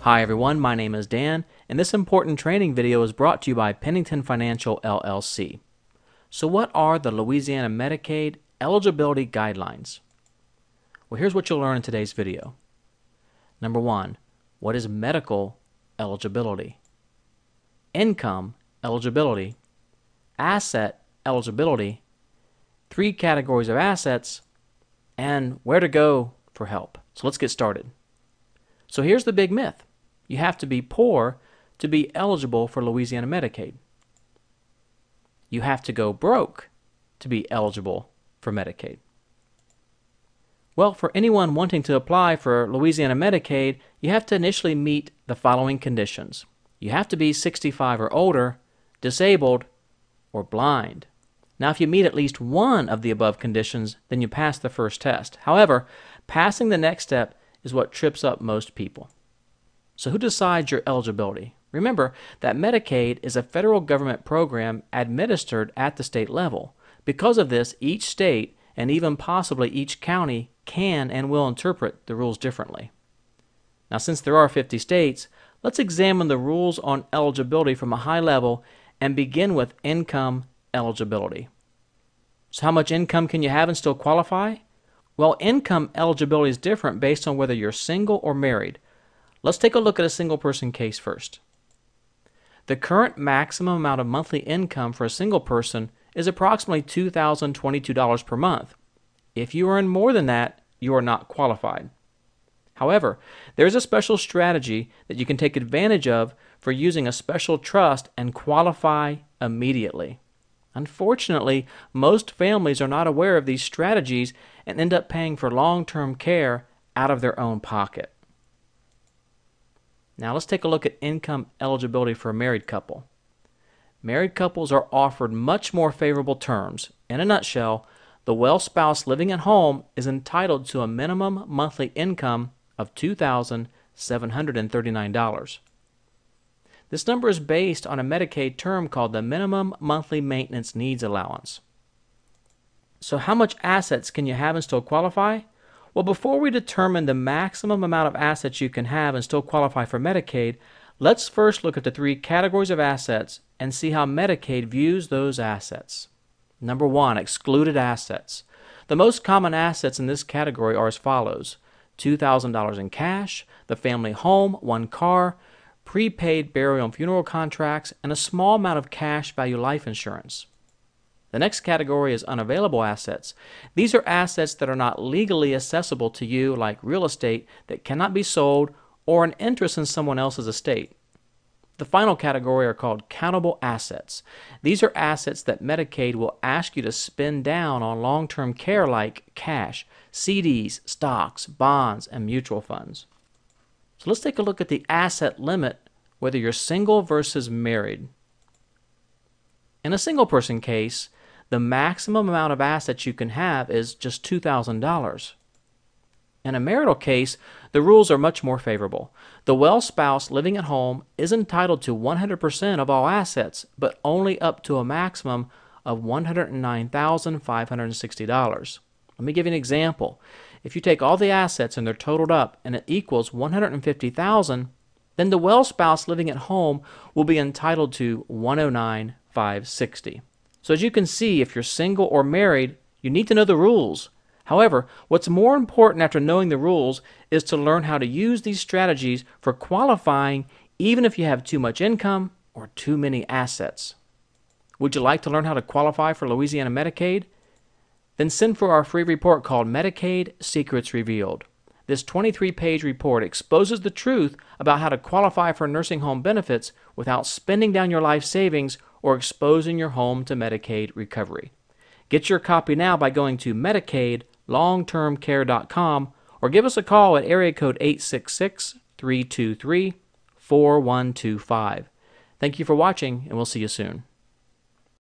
Hi everyone, my name is Dan, and this important training video is brought to you by Pennington Financial LLC. So what are the Louisiana Medicaid eligibility guidelines? Well, here's what you'll learn in today's video. Number 1, what is medical eligibility? Income eligibility, asset eligibility, 3 categories of assets, and where to go for help. So let's get started. So here's the big myth. You have to be poor to be eligible for Louisiana Medicaid. You have to go broke to be eligible for Medicaid. Well, for anyone wanting to apply for Louisiana Medicaid, you have to initially meet the following conditions. You have to be 65 or older, disabled, or blind. Now, if you meet at least one of the above conditions, then you pass the first test. However, passing the next step is what trips up most people. So who decides your eligibility? Remember that Medicaid is a federal government program administered at the state level. Because of this, each state and even possibly each county can and will interpret the rules differently. Now, since there are 50 states, let's examine the rules on eligibility from a high level and begin with income eligibility. So how much income can you have and still qualify? Well, income eligibility is different based on whether you're single or married. Let's take a look at a single person case first. The current maximum amount of monthly income for a single person is approximately $2,022 per month. If you earn more than that, you are not qualified. However, there is a special strategy that you can take advantage of for using a special trust and qualify immediately. Unfortunately, most families are not aware of these strategies and end up paying for long-term care out of their own pocket. Now let's take a look at income eligibility for a married couple. Married couples are offered much more favorable terms. In a nutshell, the well spouse living at home is entitled to a minimum monthly income of $2,739. This number is based on a Medicaid term called the Minimum Monthly Maintenance Needs Allowance. So how much assets can you have and still qualify? Well, before we determine the maximum amount of assets you can have and still qualify for Medicaid, let's first look at the 3 categories of assets and see how Medicaid views those assets. Number 1, excluded assets. The most common assets in this category are as follows: $2,000 in cash, the family home, 1 car, prepaid burial and funeral contracts, and a small amount of cash value life insurance. The next category is unavailable assets. These are assets that are not legally accessible to you, like real estate that cannot be sold or an interest in someone else's estate. The final category are called countable assets. These are assets that Medicaid will ask you to spend down on long-term care like cash, CDs, stocks, bonds, and mutual funds. So let's take a look at the asset limit, whether you're single versus married. In a single person case, the maximum amount of assets you can have is just $2,000. In a marital case, the rules are much more favorable. The well spouse living at home is entitled to 100% of all assets, but only up to a maximum of $109,560. Let me give you an example. If you take all the assets and they're totaled up and it equals $150,000, then the well spouse living at home will be entitled to $109,560. So as you can see, if you're single or married, you need to know the rules. However, what's more important after knowing the rules is to learn how to use these strategies for qualifying even if you have too much income or too many assets. Would you like to learn how to qualify for Louisiana Medicaid? Then send for our free report called Medicaid Secrets Revealed. This 23-page report exposes the truth about how to qualify for nursing home benefits without spending down your life savings or exposing your home to Medicaid recovery. Get your copy now by going to MedicaidLongTermCare.com or give us a call at area code 866-323-4125. Thank you for watching, and we'll see you soon.